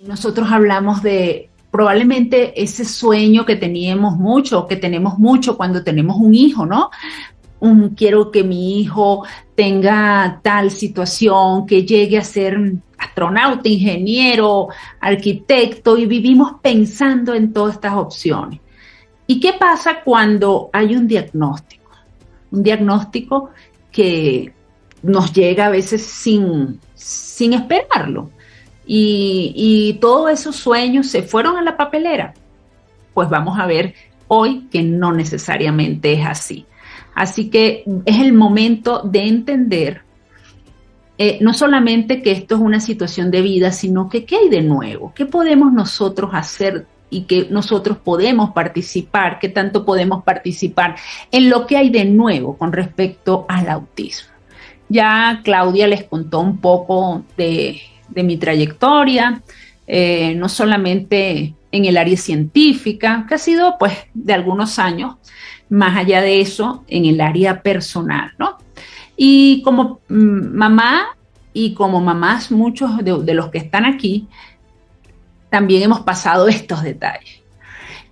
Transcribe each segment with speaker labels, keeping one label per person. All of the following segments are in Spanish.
Speaker 1: Nosotros hablamos de probablemente ese sueño que tenemos mucho cuando tenemos un hijo, ¿no? Quiero que mi hijo tenga tal situación, que llegue a ser astronauta, ingeniero, arquitecto, y vivimos pensando en todas estas opciones. ¿Y qué pasa cuando hay un diagnóstico? Un diagnóstico que nos llega a veces sin esperarlo. Y todos esos sueños se fueron a la papelera. Pues vamos a ver hoy que no necesariamente es así. Así que es el momento de entender no solamente que esto es una situación de vida, sino que qué hay de nuevo, qué podemos nosotros hacer y que nosotros podemos participar, qué tanto podemos participar en lo que hay de nuevo con respecto al autismo. Ya Claudia les contó un poco de mi trayectoria, no solamente en el área científica, que ha sido pues de algunos años, más allá de eso, en el área personal, ¿no? Y como mamá y como mamás, muchos de los que están aquí, también hemos pasado estos detalles.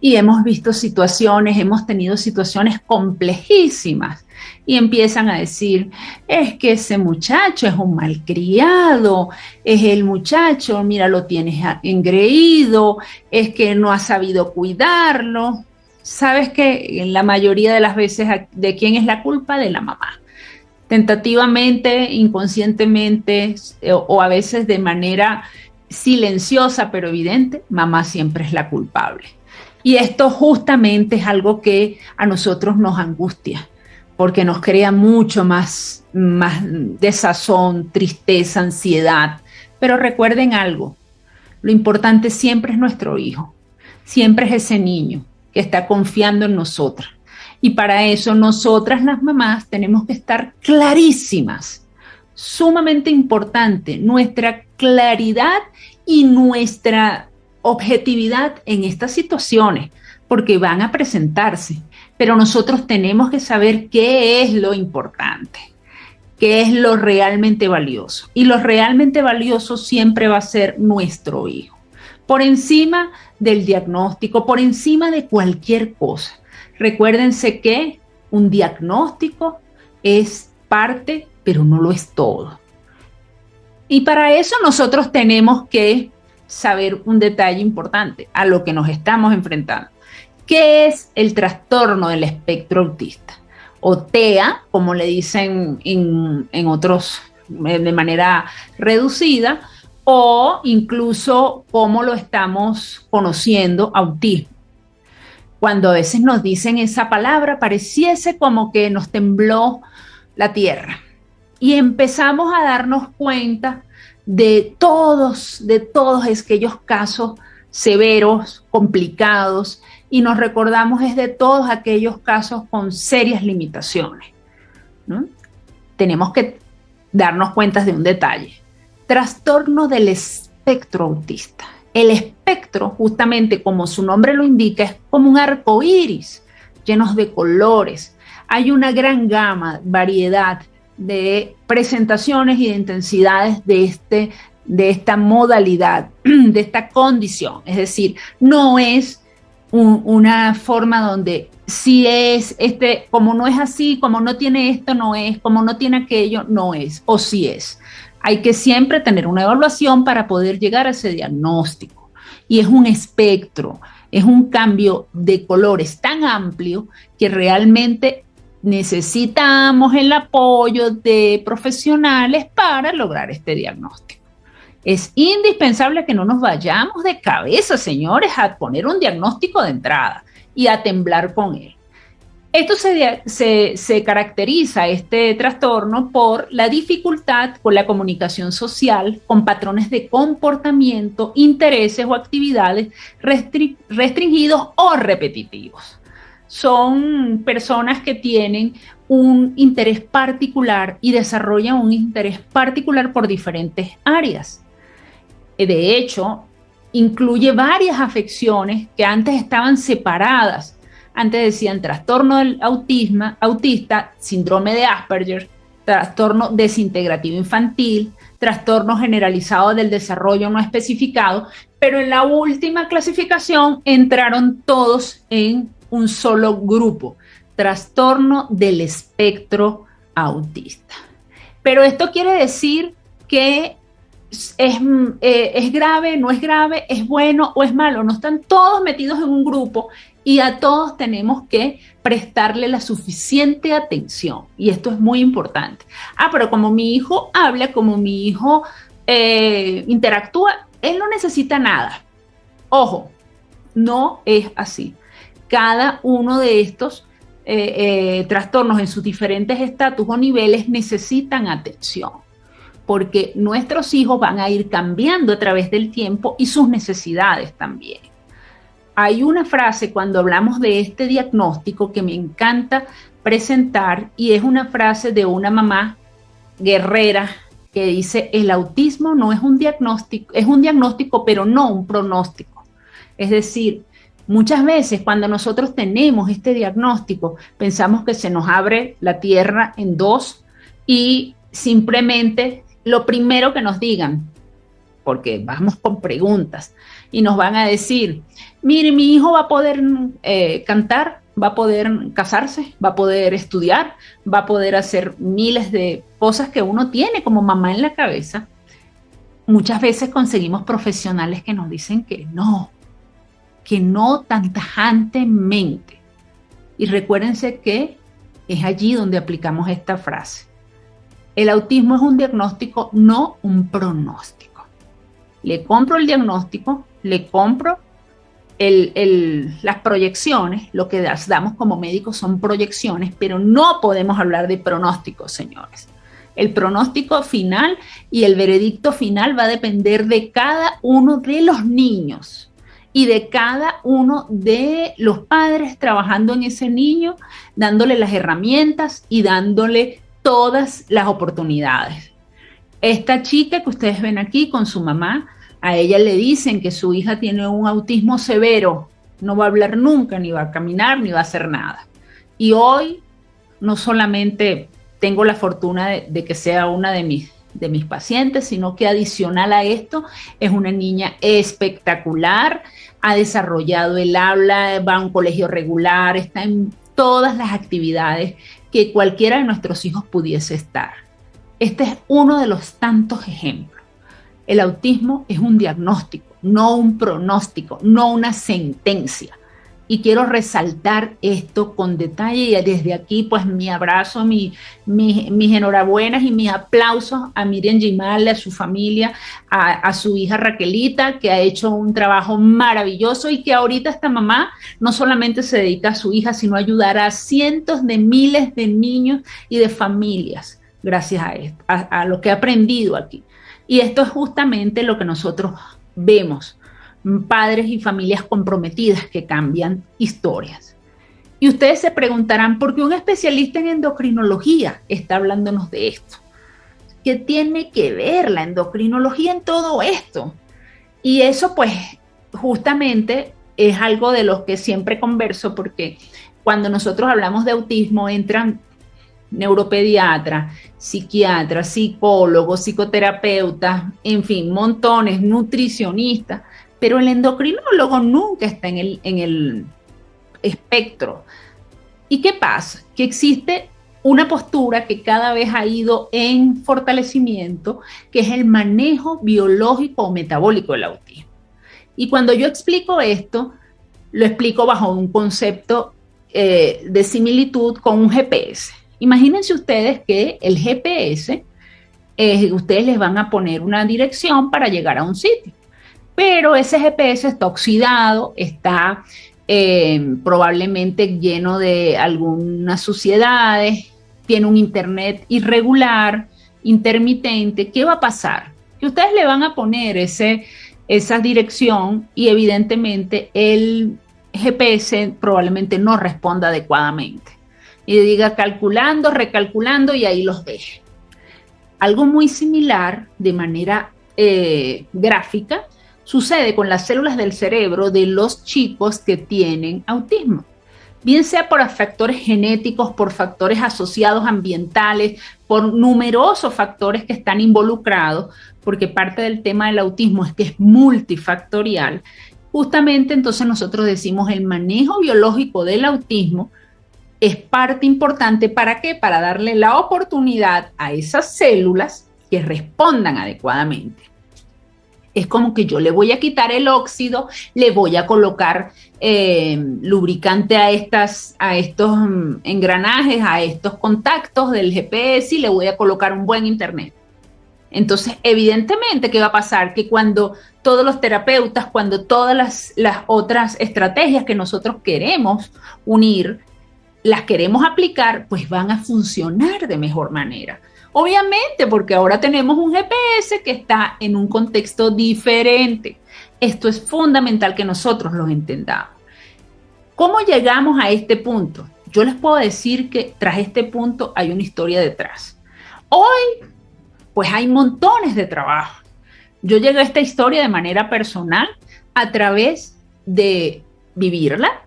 Speaker 1: Y hemos visto situaciones, hemos tenido situaciones complejísimas y empiezan a decir, es que ese muchacho es un malcriado, es el muchacho, mira, lo tienes engreído, es que no ha sabido cuidarlo. Sabes que en la mayoría de las veces, ¿de quién es la culpa? De la mamá. Tentativamente, inconscientemente o a veces de manera silenciosa pero evidente, mamá siempre es la culpable. Y esto justamente es algo que a nosotros nos angustia, porque nos crea mucho más desazón, tristeza, ansiedad. Pero recuerden algo, lo importante siempre es nuestro hijo, siempre es ese niño que está confiando en nosotras. Y para eso nosotras las mamás tenemos que estar clarísimas, sumamente importante, nuestra claridad y nuestra objetividad en estas situaciones, porque van a presentarse, pero nosotros tenemos que saber qué es lo importante, qué es lo realmente valioso. Y lo realmente valioso siempre va a ser nuestro hijo, por encima del diagnóstico, por encima de cualquier cosa. Recuérdense que un diagnóstico es parte, pero no lo es todo. Y para eso nosotros tenemos que saber un detalle importante a lo que nos estamos enfrentando. ¿Qué es el trastorno del espectro autista? O TEA, como le dicen en otros de manera reducida, o incluso como lo estamos conociendo, autismo. Cuando a veces nos dicen esa palabra, pareciese como que nos tembló la tierra. Y empezamos a darnos cuenta de todos aquellos casos severos, complicados, y nos recordamos es de todos aquellos casos con serias limitaciones, ¿no? Tenemos que darnos cuenta de un detalle. Trastorno del espectro autista. El espectro, justamente como su nombre lo indica, es como un arco iris, llenos de colores. Hay una gran gama, variedad de presentaciones y de intensidades de esta modalidad, de esta condición. Es decir, no es una forma donde si es como no es así, como no tiene esto, no es, como no tiene aquello, no es, o sí es. Hay que siempre tener una evaluación para poder llegar a ese diagnóstico. Y es un espectro, es un cambio de colores tan amplio que realmente necesitamos el apoyo de profesionales para lograr este diagnóstico. Es indispensable que no nos vayamos de cabeza, señores, a poner un diagnóstico de entrada y a temblar con él. Esto se caracteriza, este trastorno, por la dificultad con la comunicación social, con patrones de comportamiento, intereses o actividades restringidos o repetitivos. Son personas que tienen un interés particular y desarrollan un interés particular por diferentes áreas. De hecho, incluye varias afecciones que antes estaban separadas. Antes decían trastorno del autismo, autista, síndrome de Asperger, trastorno desintegrativo infantil, trastorno generalizado del desarrollo no especificado, pero en la última clasificación entraron todos en un solo grupo, trastorno del espectro autista. Pero esto quiere decir que es grave, no es grave, es bueno o es malo. No están todos metidos en un grupo y a todos tenemos que prestarle la suficiente atención. Y esto es muy importante. Pero como mi hijo habla, como mi hijo interactúa, él no necesita nada. Ojo, no es así. Cada uno de estos trastornos en sus diferentes estatus o niveles necesitan atención, porque nuestros hijos van a ir cambiando a través del tiempo y sus necesidades también. Hay una frase cuando hablamos de este diagnóstico que me encanta presentar y es una frase de una mamá guerrera que dice: el autismo no es un diagnóstico, es un diagnóstico pero no un pronóstico. Es decir, muchas veces cuando nosotros tenemos este diagnóstico pensamos que se nos abre la tierra en dos y simplemente lo primero que nos digan, porque vamos con preguntas y nos van a decir: mire, mi hijo va a poder cantar, va a poder casarse, va a poder estudiar, va a poder hacer miles de cosas que uno tiene como mamá en la cabeza. Muchas veces conseguimos profesionales que nos dicen que no tan tajantemente. Y recuérdense que es allí donde aplicamos esta frase. El autismo es un diagnóstico, no un pronóstico. Le compro el diagnóstico, le compro las proyecciones, lo que damos como médicos son proyecciones, pero no podemos hablar de pronósticos, señores. El pronóstico final y el veredicto final va a depender de cada uno de los niños y de cada uno de los padres trabajando en ese niño, dándole las herramientas y dándole todas las oportunidades. Esta chica que ustedes ven aquí con su mamá, a ella le dicen que su hija tiene un autismo severo, no va a hablar nunca, ni va a caminar, ni va a hacer nada. Y hoy no solamente tengo la fortuna de que sea una de mis pacientes, sino que adicional a esto es una niña espectacular, ha desarrollado el habla, va a un colegio regular, está en todas las actividades que cualquiera de nuestros hijos pudiese estar. Este es uno de los tantos ejemplos. El autismo es un diagnóstico, no un pronóstico, no una sentencia. Y quiero resaltar esto con detalle y desde aquí pues mi abrazo, mis enhorabuenas y mis aplausos a Miriam Gimal, a su familia, a su hija Raquelita, que ha hecho un trabajo maravilloso y que ahorita esta mamá no solamente se dedica a su hija, sino a ayudar a cientos de miles de niños y de familias gracias a esto, a lo que he aprendido aquí. Y esto es justamente lo que nosotros vemos, padres y familias comprometidas que cambian historias. Y ustedes se preguntarán, ¿por qué un especialista en endocrinología está hablándonos de esto? ¿Qué tiene que ver la endocrinología en todo esto? Y eso pues justamente es algo de lo que siempre converso, porque cuando nosotros hablamos de autismo entran neuropediatras, psiquiatras, psicólogos, psicoterapeutas, en fin, montones, nutricionistas, pero el endocrinólogo nunca está en el espectro. ¿Y qué pasa? Que existe una postura que cada vez ha ido en fortalecimiento, que es el manejo biológico o metabólico del autismo. Y cuando yo explico esto, lo explico bajo un concepto de similitud con un GPS. Imagínense ustedes que el GPS, ustedes les van a poner una dirección para llegar a un sitio, pero ese GPS está oxidado, está probablemente lleno de algunas suciedades, tiene un internet irregular, intermitente. ¿Qué va a pasar? Que ustedes le van a poner esa dirección y evidentemente el GPS probablemente no responda adecuadamente. Y diga calculando, recalculando y ahí los deje. Algo muy similar de manera gráfica sucede con las células del cerebro de los chicos que tienen autismo. bien sea por factores genéticos, por factores asociados ambientales, por numerosos factores que están involucrados, porque parte del tema del autismo es que es multifactorial. Justamente entonces nosotros decimos el manejo biológico del autismo es parte importante. ¿Para qué? Para darle la oportunidad a esas células que respondan adecuadamente. Es como que yo le voy a quitar el óxido, le voy a colocar lubricante a estos engranajes, a estos contactos del GPS y le voy a colocar un buen internet. Entonces, evidentemente, ¿qué va a pasar? Que cuando todos los terapeutas, cuando todas las otras estrategias que nosotros queremos unir, las queremos aplicar, pues van a funcionar de mejor manera. Obviamente, porque ahora tenemos un GPS que está en un contexto diferente. Esto es fundamental que nosotros lo entendamos. ¿Cómo llegamos a este punto? Yo les puedo decir que tras este punto hay una historia detrás. Hoy, pues hay montones de trabajo. Yo llegué a esta historia de manera personal a través de vivirla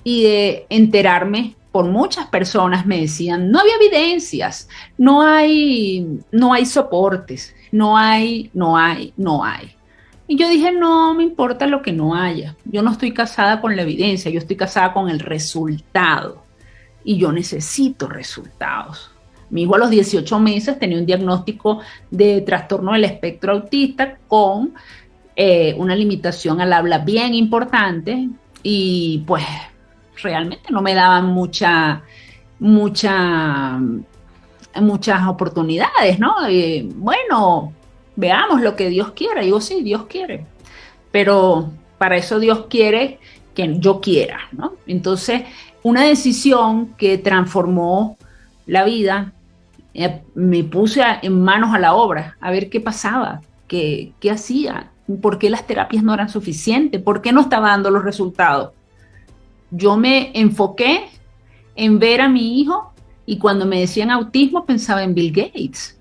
Speaker 1: y de enterarme. Por muchas personas me decían, no había evidencias, no hay soportes, no hay. Y yo dije, no me importa lo que no haya. Yo no estoy casada con la evidencia, yo estoy casada con el resultado. Y yo necesito resultados. Mi hijo a los 18 meses tenía un diagnóstico de trastorno del espectro autista con una limitación al habla bien importante y pues realmente no me daban muchas oportunidades, ¿no? Bueno, veamos lo que Dios quiera. Y digo, sí, Dios quiere, pero para eso Dios quiere que yo quiera, ¿no? Entonces, una decisión que transformó la vida, me puse en manos a la obra, a ver qué pasaba, qué hacía, por qué las terapias no eran suficientes, por qué no estaba dando los resultados. Yo me enfoqué en ver a mi hijo y cuando me decían autismo pensaba en Bill Gates,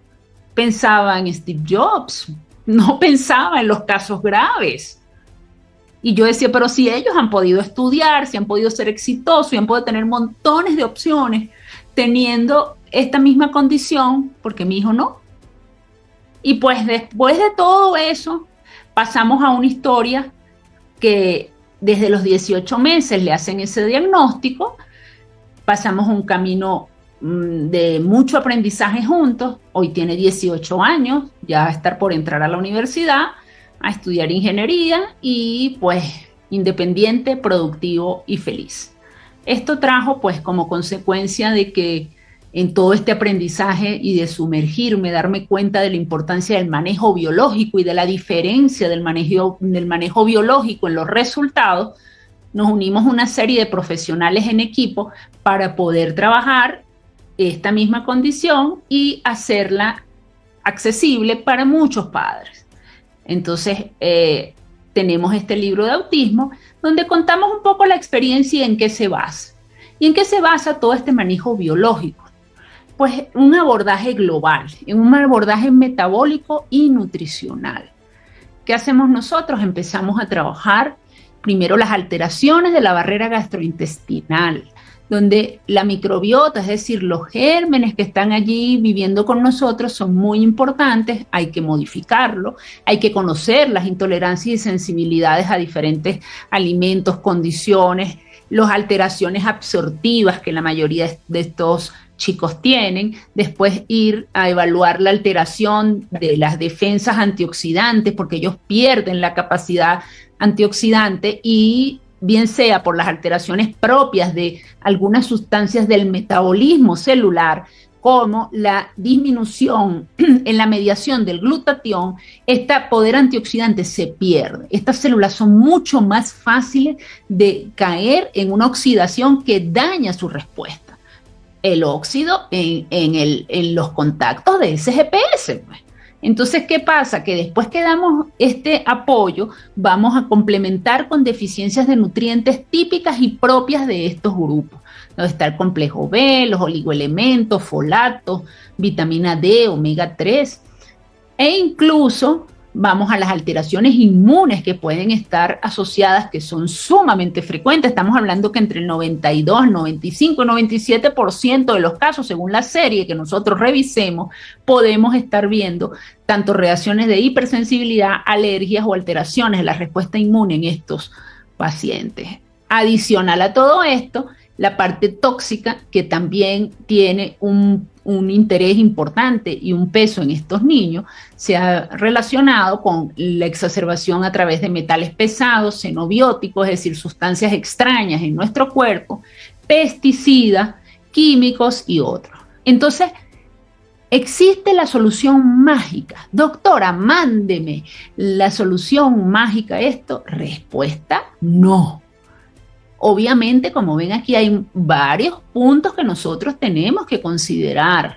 Speaker 1: pensaba en Steve Jobs, no pensaba en los casos graves. Y yo decía, pero si ellos han podido estudiar, si han podido ser exitosos, si han podido tener montones de opciones, teniendo esta misma condición, ¿por qué mi hijo no? Y pues después de todo eso, pasamos a una historia que desde los 18 meses le hacen ese diagnóstico, pasamos un camino de mucho aprendizaje juntos. Hoy tiene 18 años, ya va a estar por entrar a la universidad, a estudiar ingeniería y pues independiente, productivo y feliz. Esto trajo pues como consecuencia de que en todo este aprendizaje y de sumergirme, darme cuenta de la importancia del manejo biológico y de la diferencia del manejo biológico en los resultados, nos unimos una serie de profesionales en equipo para poder trabajar esta misma condición y hacerla accesible para muchos padres. Entonces, tenemos este libro de autismo donde contamos un poco la experiencia y en qué se basa. ¿Y en qué se basa todo este manejo biológico? Pues un abordaje global, en un abordaje metabólico y nutricional. ¿Qué hacemos nosotros? Empezamos a trabajar primero las alteraciones de la barrera gastrointestinal, donde la microbiota, es decir, los gérmenes que están allí viviendo con nosotros son muy importantes, hay que modificarlo, hay que conocer las intolerancias y sensibilidades a diferentes alimentos, condiciones, las alteraciones absortivas que la mayoría de estos chicos tienen, después ir a evaluar la alteración de las defensas antioxidantes, porque ellos pierden la capacidad antioxidante y bien sea por las alteraciones propias de algunas sustancias del metabolismo celular, como la disminución en la mediación del glutatión, este poder antioxidante se pierde. Estas células son mucho más fáciles de caer en una oxidación que daña su respuesta. El óxido en los contactos de ese GPS. Pues. Entonces, ¿qué pasa? Que después que damos este apoyo, vamos a complementar con deficiencias de nutrientes típicas y propias de estos grupos, donde está el complejo B, los oligoelementos, folatos, vitamina D, omega 3, e incluso vamos a las alteraciones inmunes que pueden estar asociadas, que son sumamente frecuentes. Estamos hablando que entre el 92, 95 y 97% de los casos, según la serie que nosotros revisemos, podemos estar viendo tanto reacciones de hipersensibilidad, alergias o alteraciones de la respuesta inmune en estos pacientes. Adicional a todo esto, la parte tóxica, que también tiene un interés importante y un peso en estos niños, se ha relacionado con la exacerbación a través de metales pesados, xenobióticos, es decir, sustancias extrañas en nuestro cuerpo, pesticidas, químicos y otros. Entonces, ¿existe la solución mágica? Doctora, mándeme la solución mágica a esto. Respuesta, no. Obviamente, como ven aquí, hay varios puntos que nosotros tenemos que considerar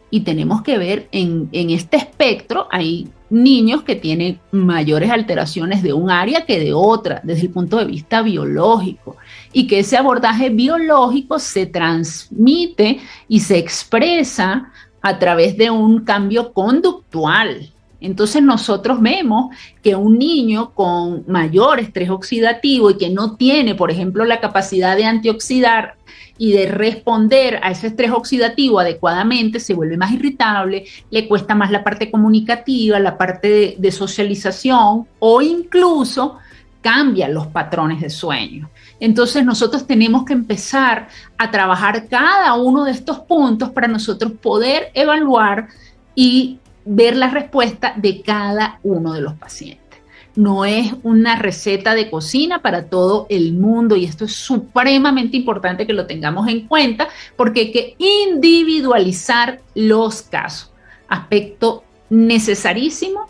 Speaker 1: y tenemos que ver en este espectro. Hay niños que tienen mayores alteraciones de un área que de otra, desde el punto de vista biológico, y que ese abordaje biológico se transmite y se expresa a través de un cambio conductual. Entonces nosotros vemos que un niño con mayor estrés oxidativo y que no tiene, por ejemplo, la capacidad de antioxidar y de responder a ese estrés oxidativo adecuadamente, se vuelve más irritable, le cuesta más la parte comunicativa, la parte de socialización, o incluso cambia los patrones de sueño. Entonces nosotros tenemos que empezar a trabajar cada uno de estos puntos para nosotros poder evaluar y ver la respuesta de cada uno de los pacientes. No es una receta de cocina para todo el mundo, y esto es supremamente importante que lo tengamos en cuenta, porque hay que individualizar los casos. Aspecto necesarísimo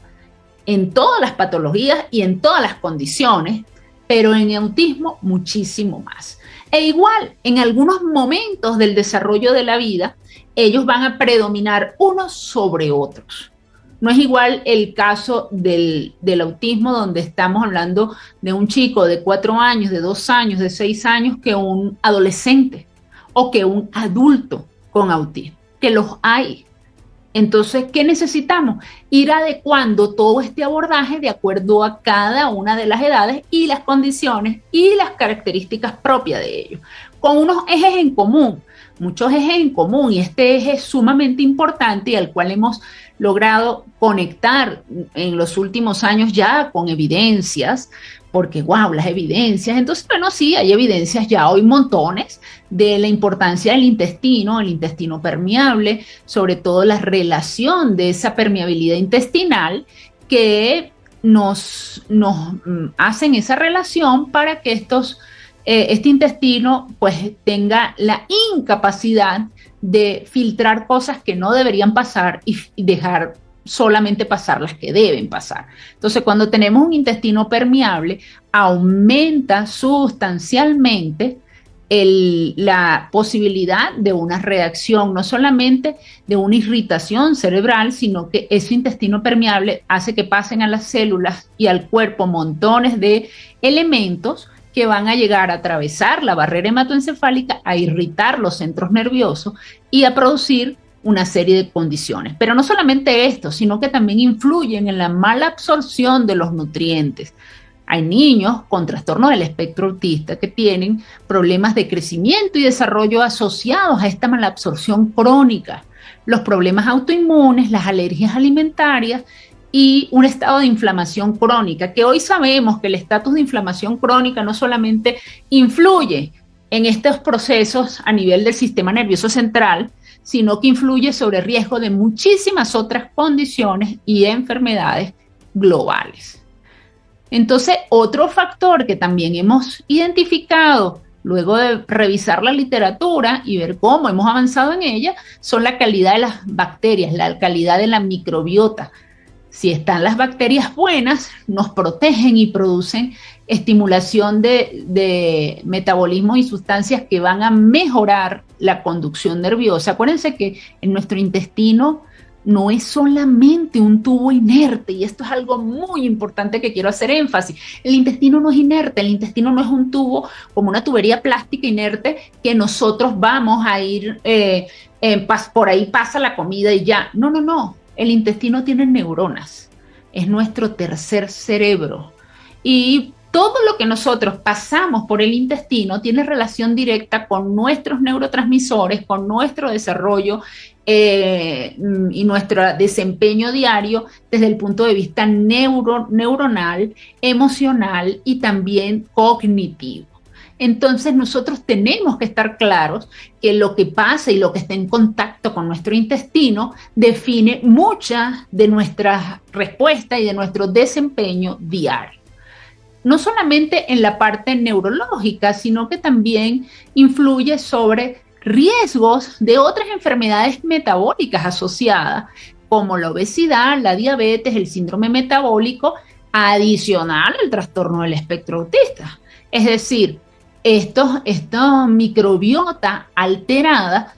Speaker 1: en todas las patologías y en todas las condiciones, pero en autismo muchísimo más. E igual, en algunos momentos del desarrollo de la vida, ellos van a predominar unos sobre otros. No es igual el caso del autismo, donde estamos hablando de un chico de 4 años, de 2 años, de 6 años, que un adolescente o que un adulto con autismo, que los hay. Entonces, ¿qué necesitamos? Ir adecuando todo este abordaje de acuerdo a cada una de las edades y las condiciones y las características propias de ellos, con unos ejes en común, muchos ejes en común, y este eje es sumamente importante y al cual hemos logrado conectar en los últimos años ya con evidencias, porque wow, las evidencias, entonces bueno, sí, hay evidencias ya hoy montones de la importancia del intestino, el intestino permeable, sobre todo la relación de esa permeabilidad intestinal que nos hacen esa relación para que este intestino pues tenga la incapacidad de filtrar cosas que no deberían pasar y dejar solamente pasar las que deben pasar. Entonces, cuando tenemos un intestino permeable, aumenta sustancialmente la posibilidad de una reacción, no solamente de una irritación cerebral, sino que ese intestino permeable hace que pasen a las células y al cuerpo montones de elementos que van a llegar a atravesar la barrera hematoencefálica, a irritar los centros nerviosos y a producir una serie de condiciones. Pero no solamente esto, sino que también influyen en la mala absorción de los nutrientes. Hay niños con trastornos del espectro autista que tienen problemas de crecimiento y desarrollo asociados a esta mala absorción crónica, los problemas autoinmunes, las alergias alimentarias y un estado de inflamación crónica, que hoy sabemos que el estatus de inflamación crónica no solamente influye en estos procesos a nivel del sistema nervioso central, sino que influye sobre el riesgo de muchísimas otras condiciones y enfermedades globales. Entonces, otro factor que también hemos identificado luego de revisar la literatura y ver cómo hemos avanzado en ella, son la calidad de las bacterias, la calidad de la microbiota. Si están las bacterias buenas, nos protegen y producen estimulación de metabolismo y sustancias que van a mejorar la conducción nerviosa. Acuérdense que en nuestro intestino no es solamente un tubo inerte, y esto es algo muy importante que quiero hacer énfasis. El intestino no es inerte, el intestino no es un tubo como una tubería plástica inerte que nosotros vamos a ir, por ahí pasa la comida y ya. No. El intestino tiene neuronas. es nuestro tercer cerebro. Y todo lo que nosotros pasamos por el intestino tiene relación directa con nuestros neurotransmisores, con nuestro desarrollo y nuestro desempeño diario desde el punto de vista neuronal, emocional y también cognitivo. Entonces nosotros tenemos que estar claros que lo que pasa y lo que está en contacto con nuestro intestino define muchas de nuestras respuestas y de nuestro desempeño diario. No solamente en la parte neurológica, sino que también influye sobre riesgos de otras enfermedades metabólicas asociadas, como la obesidad, la diabetes, el síndrome metabólico, adicional al trastorno del espectro autista. Es decir, esta microbiota alterada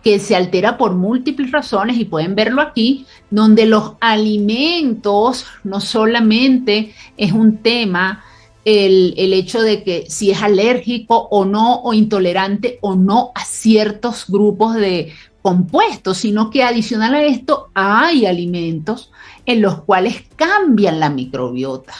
Speaker 1: que se altera por múltiples razones y pueden verlo aquí, donde los alimentos no solamente es un tema el hecho de que si es alérgico o no, o intolerante o no a ciertos grupos de compuestos, sino que adicional a esto hay alimentos en los cuales cambian la microbiota.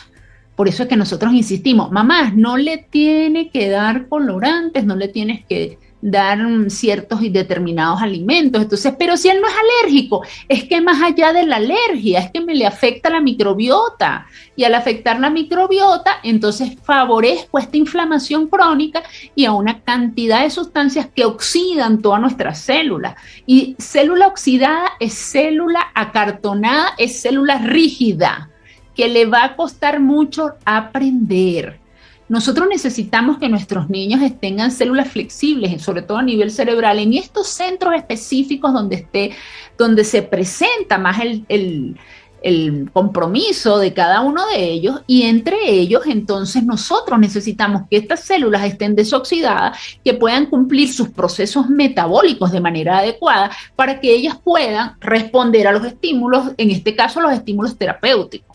Speaker 1: Por eso es que nosotros insistimos, mamás, no le tiene que dar colorantes, no le tienes que dar ciertos y determinados alimentos. Entonces, pero si él no es alérgico, es que más allá de la alergia, es que me le afecta la microbiota. Y al afectar la microbiota, entonces favorezco esta inflamación crónica y a una cantidad de sustancias que oxidan todas nuestras células. Y célula oxidada es célula acartonada, es célula rígida, que le va a costar mucho aprender. Nosotros necesitamos que nuestros niños tengan células flexibles, sobre todo a nivel cerebral, en estos centros específicos donde se presenta más el compromiso de cada uno de ellos, y entre ellos entonces nosotros necesitamos que estas células estén desoxidadas, que puedan cumplir sus procesos metabólicos de manera adecuada para que ellas puedan responder a los estímulos, en este caso los estímulos terapéuticos.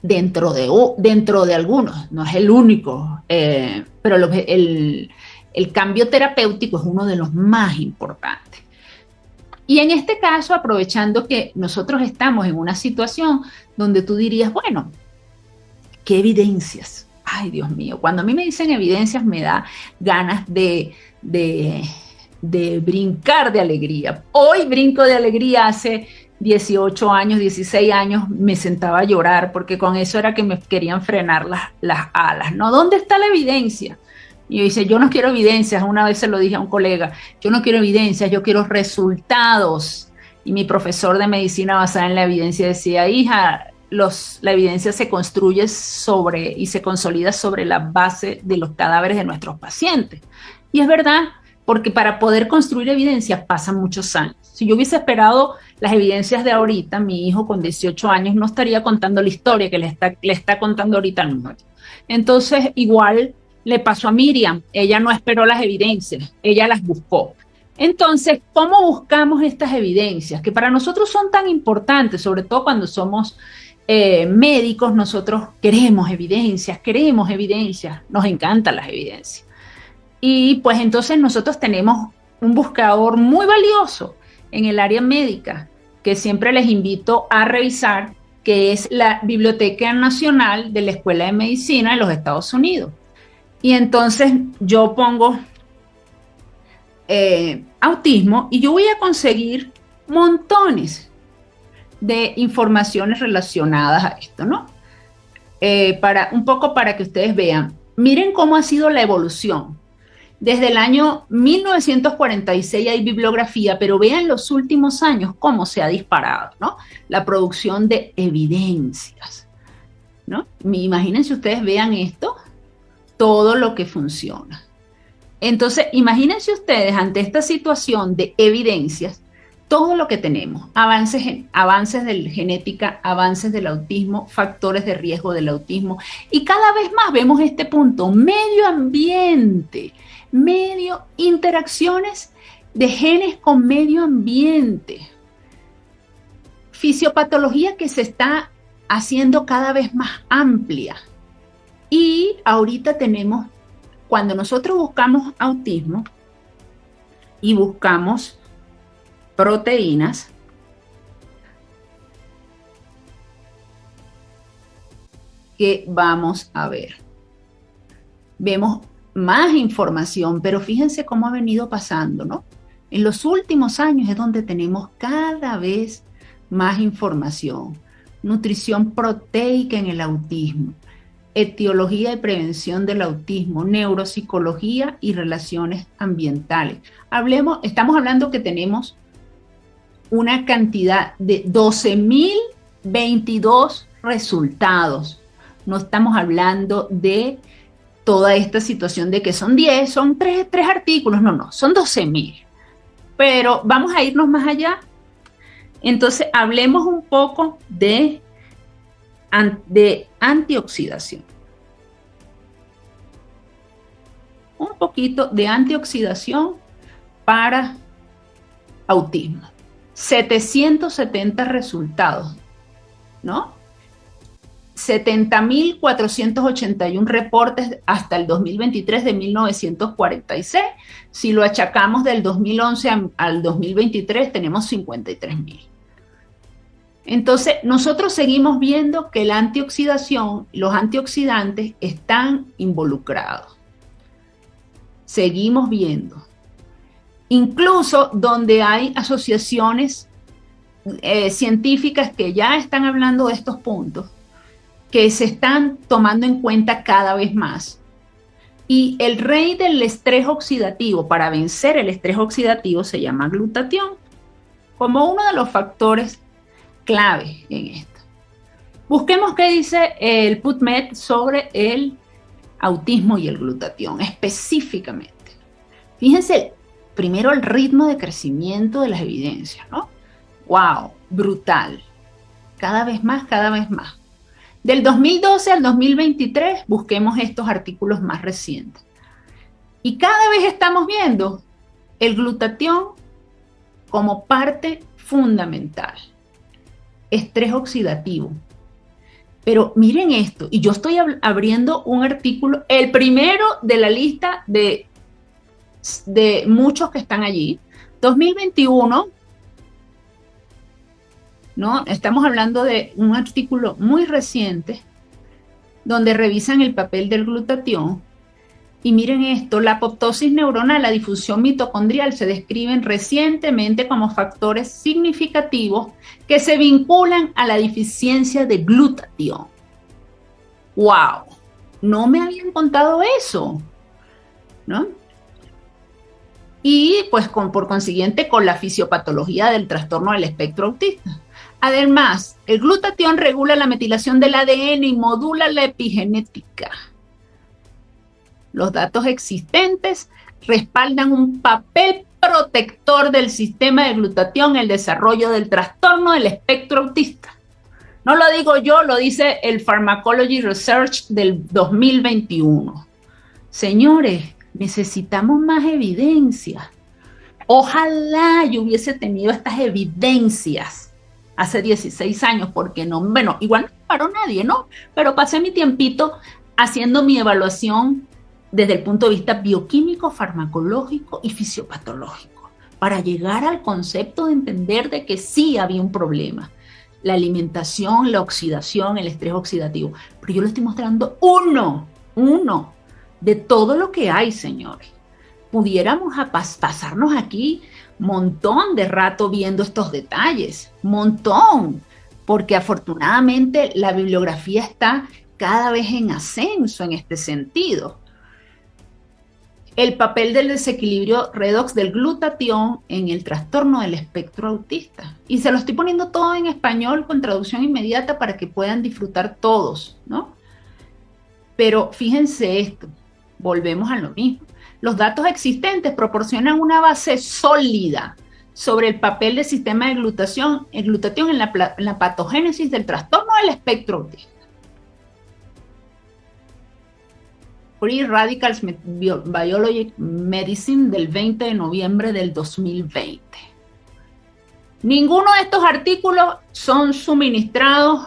Speaker 1: Dentro de algunos, no es el único, pero el cambio terapéutico es uno de los más importantes. Y en este caso, aprovechando que nosotros estamos en una situación donde tú dirías, bueno, ¿qué evidencias? Ay, Dios mío, cuando a mí me dicen evidencias me da ganas de brincar de alegría. Hoy brinco de alegría. Hace 18 años, 16 años, me sentaba a llorar porque con eso era que me querían frenar las alas, ¿no? ¿Dónde está la evidencia? Y yo dice, yo no quiero evidencias. Una vez se lo dije a un colega, yo no quiero evidencias, yo quiero resultados. Y mi profesor de medicina basada en la evidencia decía, hija, la evidencia se construye sobre y se consolida sobre la base de los cadáveres de nuestros pacientes. Y es verdad, porque para poder construir evidencia pasan muchos años. Si yo hubiese esperado las evidencias de ahorita, mi hijo con 18 años no estaría contando la historia que le está contando ahorita al mundo. Entonces, igual le pasó a Miriam, ella no esperó las evidencias, ella las buscó. Entonces, ¿cómo buscamos estas evidencias? Que para nosotros son tan importantes, sobre todo cuando somos médicos, nosotros queremos evidencias, nos encantan las evidencias. Y pues entonces nosotros tenemos un buscador muy valioso en el área médica, que siempre les invito a revisar, que es la Biblioteca Nacional de la Escuela de Medicina de los Estados Unidos. Y entonces yo pongo autismo y yo voy a conseguir montones de informaciones relacionadas a esto, ¿no? Un poco para que ustedes vean. Miren cómo ha sido la evolución. Desde el año 1946 hay bibliografía, pero vean los últimos años cómo se ha disparado, ¿no? La producción de evidencias, ¿no? Imagínense ustedes, vean esto, todo lo que funciona. Entonces, imagínense ustedes ante esta situación de evidencias, todo lo que tenemos, avances de la genética, avances del autismo, factores de riesgo del autismo, y cada vez más vemos este punto, interacciones de genes con medio ambiente, fisiopatología que se está haciendo cada vez más amplia. Y ahorita tenemos, cuando nosotros buscamos autismo y buscamos proteínas, ¿qué vamos a ver? Vemos más información, pero fíjense cómo ha venido pasando, ¿no? En los últimos años es donde tenemos cada vez más información. Nutrición proteica en el autismo, etiología y prevención del autismo, neuropsicología y relaciones ambientales. Estamos hablando que tenemos una cantidad de 12.022 resultados. No estamos hablando de toda esta situación de que son 10, son 3 artículos, no, son 12.000. Pero vamos a irnos más allá. Entonces, hablemos un poco de antioxidación. Un poquito de antioxidación para autismo. 770 resultados, ¿no? 70.481 reportes hasta el 2023 de 1946. Si lo achacamos del 2011 al 2023, tenemos 53.000. Entonces, nosotros seguimos viendo que la antioxidación, los antioxidantes están involucrados. Seguimos viendo. Incluso donde hay asociaciones científicas que ya están hablando de estos puntos, que se están tomando en cuenta cada vez más. Y el rey del estrés oxidativo, para vencer el estrés oxidativo, se llama glutatión, como uno de los factores clave en esto. Busquemos qué dice el PubMed sobre el autismo y el glutatión, específicamente. Fíjense, primero el ritmo de crecimiento de las evidencias, ¿no? ¡Wow! Brutal. Cada vez más, cada vez más. Del 2012 al 2023, busquemos estos artículos más recientes. Y cada vez estamos viendo el glutatión como parte fundamental. Estrés oxidativo. Pero miren esto, y yo estoy abriendo un artículo, el primero de la lista de muchos que están allí, 2021, ¿no? Estamos hablando de un artículo muy reciente donde revisan el papel del glutatión. Y miren esto, la apoptosis neuronal, la difusión mitocondrial se describen recientemente como factores significativos que se vinculan a la deficiencia de glutatión. ¡Wow! No me habían contado eso, ¿no? Y pues por consiguiente con la fisiopatología del trastorno del espectro autista. Además, el glutatión regula la metilación del ADN y modula la epigenética. Los datos existentes respaldan un papel protector del sistema de glutatión en el desarrollo del trastorno del espectro autista. No lo digo yo, lo dice el Pharmacology Research del 2021. Señores, necesitamos más evidencia. Ojalá yo hubiese tenido estas evidencias hace 16 años, porque no, bueno, igual no paró nadie, ¿no? Pero pasé mi tiempito haciendo mi evaluación desde el punto de vista bioquímico, farmacológico y fisiopatológico, para llegar al concepto de entender de que sí había un problema. La alimentación, la oxidación, el estrés oxidativo. Pero yo le estoy mostrando uno de todo lo que hay, señores. Pudiéramos pasarnos aquí montón de rato viendo estos detalles, montón, porque afortunadamente la bibliografía está cada vez en ascenso en este sentido. El papel del desequilibrio redox del glutatión en el trastorno del espectro autista. Y se lo estoy poniendo todo en español con traducción inmediata para que puedan disfrutar todos, ¿no? Pero fíjense esto, volvemos a lo mismo. Los datos existentes proporcionan una base sólida sobre el papel del sistema de glutatión en la patogénesis del trastorno del espectro autista. Free Radicals Biologic Medicine del 20 de noviembre del 2020. Ninguno de estos artículos son suministrados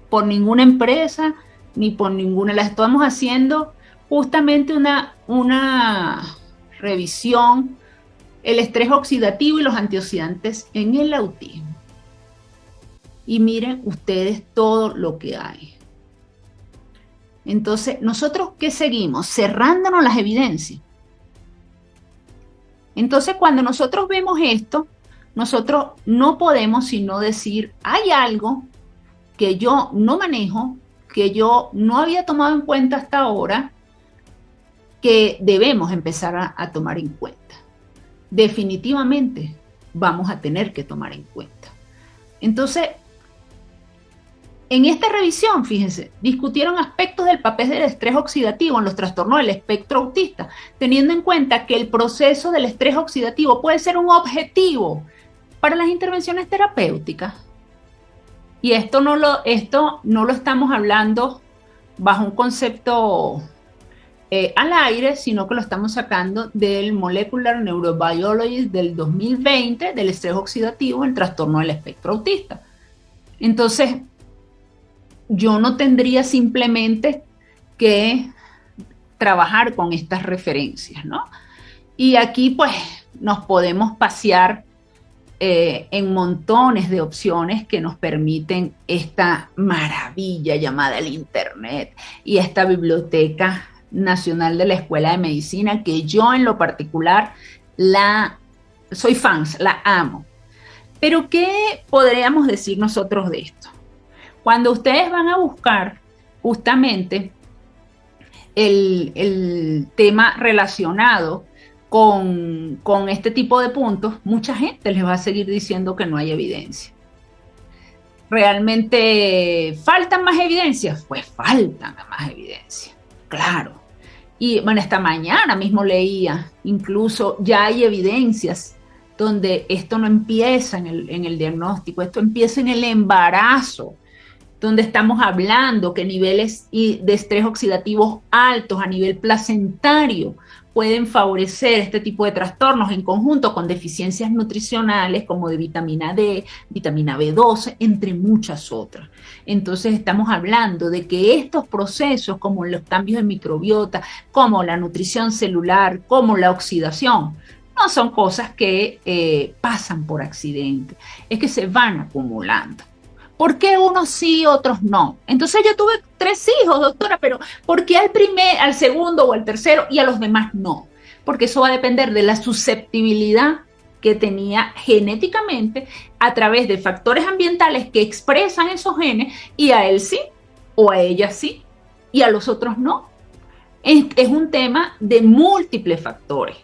Speaker 1: por ninguna empresa ni por ninguna. Las estamos haciendo justamente una revisión, el estrés oxidativo y los antioxidantes en el autismo. Y miren ustedes todo lo que hay. Entonces, ¿nosotros qué seguimos? Cerrándonos las evidencias. Entonces, cuando nosotros vemos esto, nosotros no podemos sino decir, hay algo que yo no manejo, que yo no había tomado en cuenta hasta ahora, que debemos empezar a tomar en cuenta. Definitivamente vamos a tener que tomar en cuenta. Entonces, en esta revisión, fíjense, discutieron aspectos del papel del estrés oxidativo en los trastornos del espectro autista, teniendo en cuenta que el proceso del estrés oxidativo puede ser un objetivo para las intervenciones terapéuticas. Y esto no lo estamos hablando bajo un concepto al aire, sino que lo estamos sacando del Molecular Neurobiology del 2020, del estrés oxidativo en trastorno del espectro autista. Entonces, yo no tendría simplemente que trabajar con estas referencias, ¿no? Y aquí, pues, nos podemos pasear en montones de opciones que nos permiten esta maravilla llamada el Internet y esta Biblioteca Nacional de la Escuela de Medicina, que yo en lo particular soy fans, la amo. Pero ¿qué podríamos decir nosotros de esto? Cuando ustedes van a buscar justamente el tema relacionado con este tipo de puntos, mucha gente les va a seguir diciendo que no hay evidencia. ¿Realmente faltan más evidencias? Pues faltan más evidencias, claro. Y bueno, esta mañana mismo leía, incluso ya hay evidencias donde esto no empieza en el diagnóstico, esto empieza en el embarazo, donde estamos hablando que niveles de estrés oxidativo altos a nivel placentario pueden favorecer este tipo de trastornos en conjunto con deficiencias nutricionales como de vitamina D, vitamina B12, entre muchas otras. Entonces estamos hablando de que estos procesos como los cambios de microbiota, como la nutrición celular, como la oxidación, no son cosas que pasan por accidente, es que se van acumulando. ¿Por qué unos sí, otros no? Entonces yo tuve 3 hijos, doctora, pero ¿por qué al segundo o al tercero y a los demás no? Porque eso va a depender de la susceptibilidad que tenía genéticamente a través de factores ambientales que expresan esos genes y a él sí o a ella sí y a los otros no. Es un tema de múltiples factores.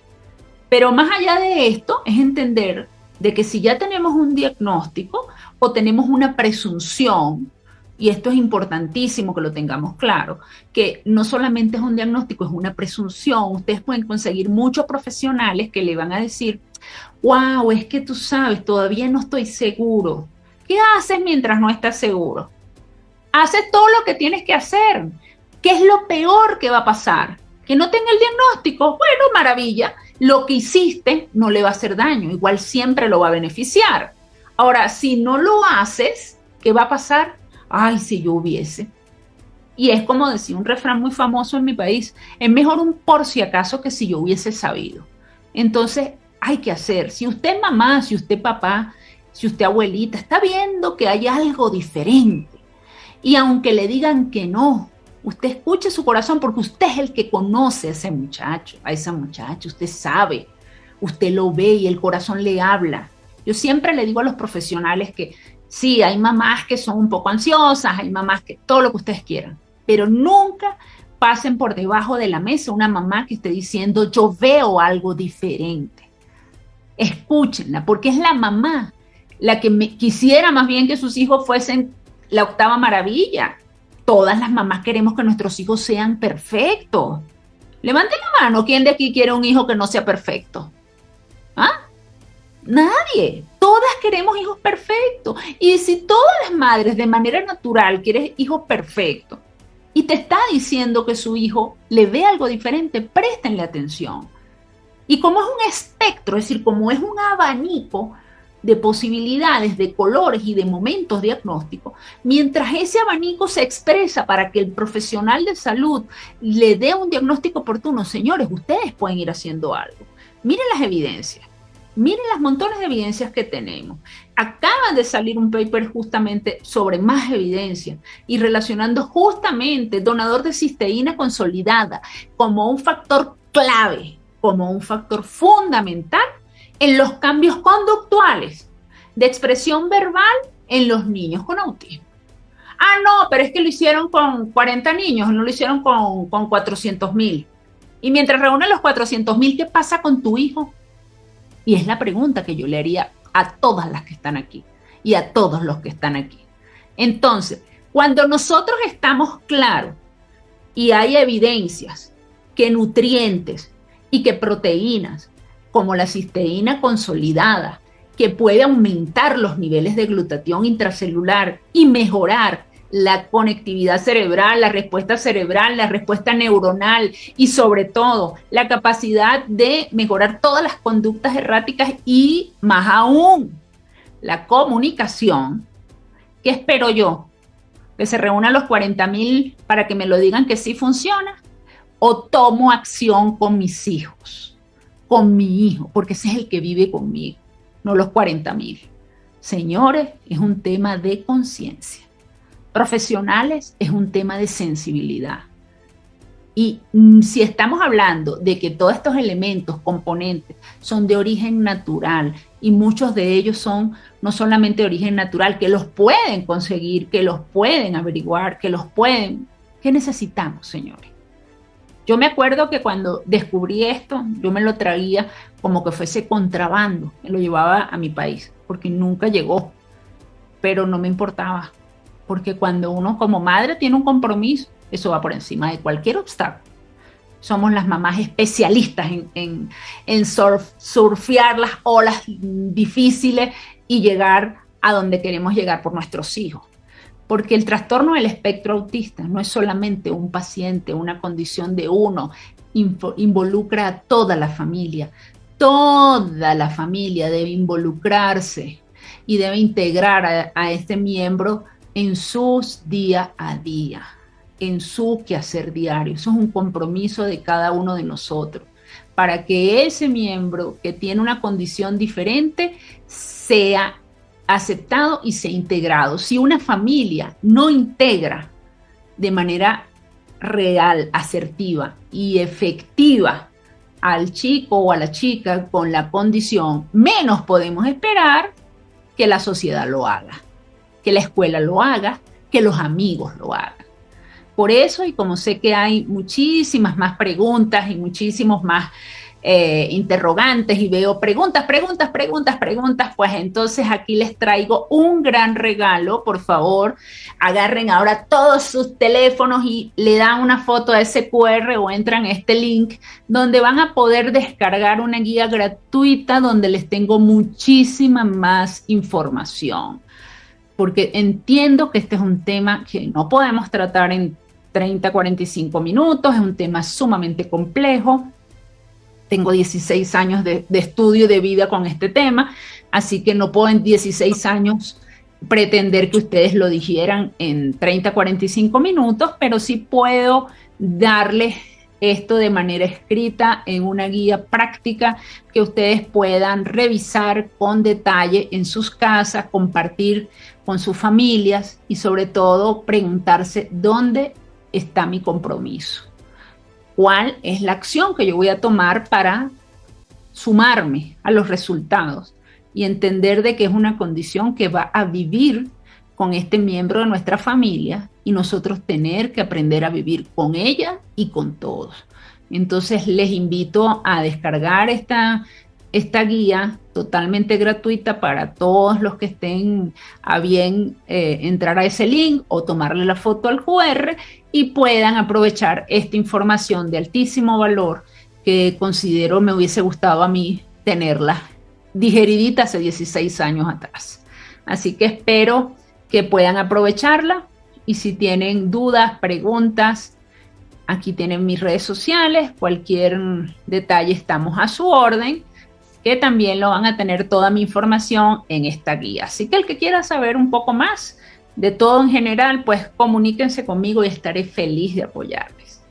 Speaker 1: Pero más allá de esto es entender de que si ya tenemos un diagnóstico o tenemos una presunción, y esto es importantísimo que lo tengamos claro, que no solamente es un diagnóstico, es una presunción. Ustedes pueden conseguir muchos profesionales que le van a decir, wow, es que tú sabes, todavía no estoy seguro. ¿Qué haces mientras no estás seguro? Haces todo lo que tienes que hacer. ¿Qué es lo peor que va a pasar? Que no tenga el diagnóstico. Bueno, maravilla. Lo que hiciste no le va a hacer daño, igual siempre lo va a beneficiar. Ahora, si no lo haces, ¿qué va a pasar? Ay, si yo hubiese. Y es como decía un refrán muy famoso en mi país, es mejor un por si acaso que si yo hubiese sabido. Entonces, hay que hacer. Si usted mamá, si usted papá, si usted abuelita, está viendo que hay algo diferente, y aunque le digan que no, usted escuche su corazón porque usted es el que conoce a ese muchacho, a esa muchacha, usted sabe, usted lo ve y el corazón le habla. Yo siempre le digo a los profesionales que sí, hay mamás que son un poco ansiosas, hay mamás que todo lo que ustedes quieran, pero nunca pasen por debajo de la mesa una mamá que esté diciendo yo veo algo diferente. Escúchenla, porque es la mamá la que quisiera más bien que sus hijos fuesen la octava maravilla. Todas las mamás queremos que nuestros hijos sean perfectos. Levanten la mano, ¿quién de aquí quiere un hijo que no sea perfecto? ¿Ah? Nadie. Todas queremos hijos perfectos. Y si todas las madres de manera natural quieren hijos perfectos y te está diciendo que su hijo le ve algo diferente, préstenle atención. Y como es un espectro, es decir, como es un abanico de posibilidades, de colores y de momentos diagnósticos, mientras ese abanico se expresa para que el profesional de salud le dé un diagnóstico oportuno, señores, ustedes pueden ir haciendo algo. Miren las evidencias. Miren las montones de evidencias que tenemos. Acaba de salir un paper justamente sobre más evidencia y relacionando justamente donador de cisteína consolidada como un factor clave, como un factor fundamental en los cambios conductuales de expresión verbal en los niños con autismo. Ah, no, pero es que lo hicieron con 40 niños, no lo hicieron con 400,000. Y mientras reúnen los 400,000, ¿qué pasa con tu hijo? Y es la pregunta que yo le haría a todas las que están aquí y a todos los que están aquí. Entonces, cuando nosotros estamos claros y hay evidencias que nutrientes y que proteínas, como la cisteína consolidada, que puede aumentar los niveles de glutatión intracelular y mejorar la conectividad cerebral, la respuesta neuronal y sobre todo la capacidad de mejorar todas las conductas erráticas y más aún la comunicación. ¿Qué espero yo? ¿Que se reúnan los 40,000 para que me lo digan que sí funciona? ¿O tomo acción con mis hijos? Con mi hijo, porque ese es el que vive conmigo, no los 40,000. Señores, es un tema de conciencia. Profesionales, es un tema de sensibilidad. Y si estamos hablando de que todos estos elementos, componentes, son de origen natural y muchos de ellos son no solamente de origen natural, que los pueden conseguir, que los pueden averiguar, que los pueden... ¿Qué necesitamos, señores? Yo me acuerdo que cuando descubrí esto, yo me lo traía como que fuese contrabando, me lo llevaba a mi país, porque nunca llegó, pero no me importaba, porque cuando uno como madre tiene un compromiso, eso va por encima de cualquier obstáculo. Somos las mamás especialistas en surfear las olas difíciles y llegar a donde queremos llegar por nuestros hijos. Porque el trastorno del espectro autista no es solamente un paciente, una condición de uno, involucra a toda la familia. Toda la familia debe involucrarse y debe integrar a este miembro en sus día a día, en su quehacer diario. Eso es un compromiso de cada uno de nosotros, para que ese miembro que tiene una condición diferente sea aceptado y sea integrado. Si una familia no integra de manera real, asertiva y efectiva al chico o a la chica con la condición, menos podemos esperar que la sociedad lo haga, que la escuela lo haga, que los amigos lo hagan. Por eso, y como sé que hay muchísimas más preguntas y muchísimos más interrogantes y veo preguntas, pues entonces aquí les traigo un gran regalo. Por favor, agarren ahora todos sus teléfonos y le dan una foto a ese QR o entran a este link donde van a poder descargar una guía gratuita donde les tengo muchísima más información, porque entiendo que este es un tema que no podemos tratar en 30, 45 minutos, es un tema sumamente complejo. Tengo 16 años de estudio de vida con este tema, así que no puedo en 16 años pretender que ustedes lo digieran en 30, 45 minutos, pero sí puedo darles esto de manera escrita en una guía práctica que ustedes puedan revisar con detalle en sus casas, compartir con sus familias y sobre todo preguntarse dónde está mi compromiso. ¿Cuál es la acción que yo voy a tomar para sumarme a los resultados y entender de que es una condición que va a vivir con este miembro de nuestra familia y nosotros tener que aprender a vivir con ella y con todos? Entonces les invito a descargar esta guía totalmente gratuita para todos los que estén a bien entrar a ese link o tomarle la foto al QR y puedan aprovechar esta información de altísimo valor que considero me hubiese gustado a mí tenerla digeridita hace 16 años atrás. Así que espero que puedan aprovecharla y si tienen dudas, preguntas, aquí tienen mis redes sociales, cualquier detalle estamos a su orden, que también lo van a tener toda mi información en esta guía. Así que el que quiera saber un poco más de todo en general, pues comuníquense conmigo y estaré feliz de apoyarles.